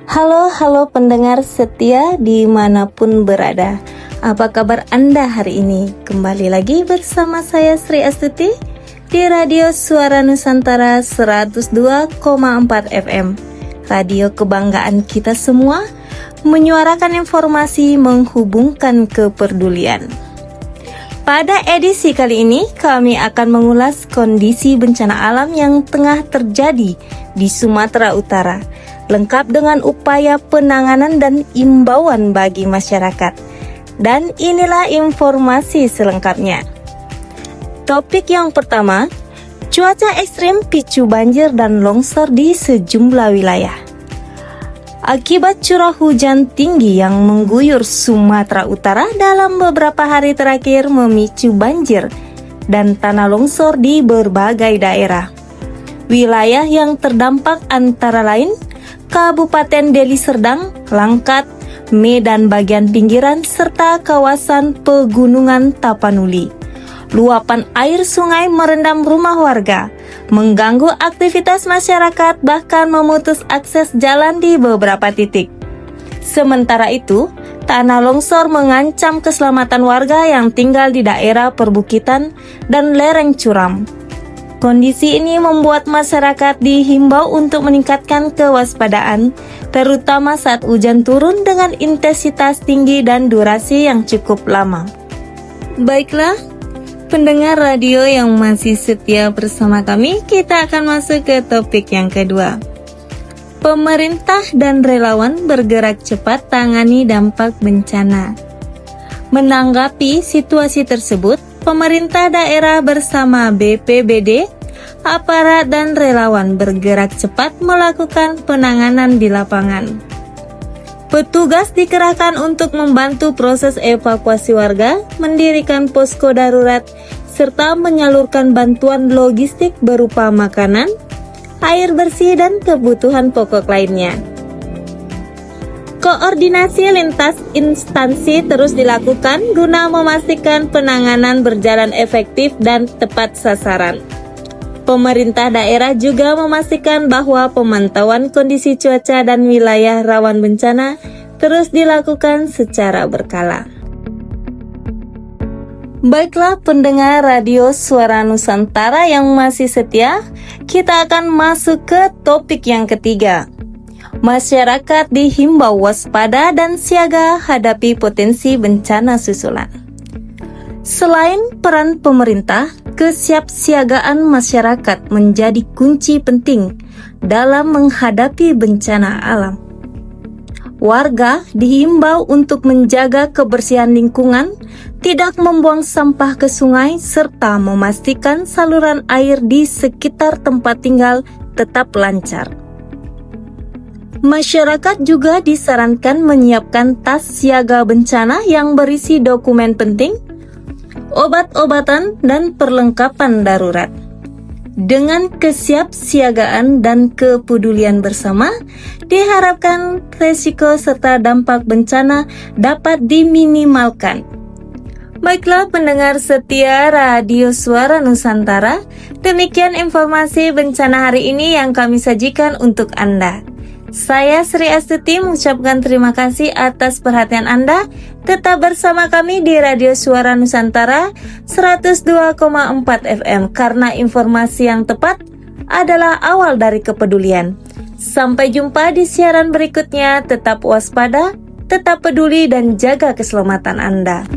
Halo pendengar setia dimanapun berada. Apa kabar Anda hari ini? Kembali lagi bersama saya Sri Astuti di Radio Suara Nusantara 102,4 FM. Radio kebanggaan kita semua, menyuarakan informasi, menghubungkan kepedulian. Pada edisi kali ini, kami akan mengulas kondisi bencana alam yang tengah terjadi di Sumatera Utara, lengkap dengan upaya penanganan dan imbauan bagi masyarakat. Dan inilah informasi selengkapnya. Topik yang pertama, cuaca ekstrim picu banjir dan longsor di sejumlah wilayah. Akibat curah hujan tinggi yang mengguyur Sumatera Utara dalam beberapa hari terakhir memicu banjir dan tanah longsor di berbagai daerah. Wilayah yang terdampak antara lain Kabupaten Deli Serdang, Langkat, Medan bagian pinggiran, serta kawasan pegunungan Tapanuli. Luapan air sungai merendam rumah warga, mengganggu aktivitas masyarakat, bahkan memutus akses jalan di beberapa titik. Sementara itu, tanah longsor mengancam keselamatan warga yang tinggal di daerah perbukitan dan lereng curam. Kondisi ini membuat masyarakat dihimbau untuk meningkatkan kewaspadaan, terutama saat hujan turun dengan intensitas tinggi dan durasi yang cukup lama. Baiklah, pendengar radio yang masih setia bersama kami, kita akan masuk ke topik yang kedua. Pemerintah dan relawan bergerak cepat tangani dampak bencana. Menanggapi situasi tersebut, pemerintah daerah bersama BPBD, aparat dan relawan bergerak cepat melakukan penanganan di lapangan. Petugas dikerahkan untuk membantu proses evakuasi warga, mendirikan posko darurat, serta menyalurkan bantuan logistik berupa makanan, air bersih, dan kebutuhan pokok lainnya. Koordinasi lintas instansi terus dilakukan guna memastikan penanganan berjalan efektif dan tepat sasaran. Pemerintah daerah juga memastikan bahwa pemantauan kondisi cuaca dan wilayah rawan bencana terus dilakukan secara berkala. Baiklah pendengar Radio Suara Nusantara yang masih setia, kita akan masuk ke topik yang ketiga. Masyarakat dihimbau waspada dan siaga hadapi potensi bencana susulan. Selain peran pemerintah, kesiapsiagaan masyarakat menjadi kunci penting dalam menghadapi bencana alam. Warga dihimbau untuk menjaga kebersihan lingkungan, tidak membuang sampah ke sungai, serta memastikan saluran air di sekitar tempat tinggal tetap lancar. Masyarakat juga disarankan menyiapkan tas siaga bencana yang berisi dokumen penting, obat-obatan, dan perlengkapan darurat. Dengan kesiapsiagaan dan kepedulian bersama, diharapkan resiko serta dampak bencana dapat diminimalkan. Baiklah pendengar setia Radio Suara Nusantara, demikian informasi bencana hari ini yang kami sajikan untuk Anda. Saya Sri Astuti mengucapkan terima kasih atas perhatian Anda. Tetap bersama kami di Radio Suara Nusantara 102,4 FM, karena informasi yang tepat adalah awal dari kepedulian. Sampai jumpa di siaran berikutnya. Tetap waspada, tetap peduli, dan jaga keselamatan Anda.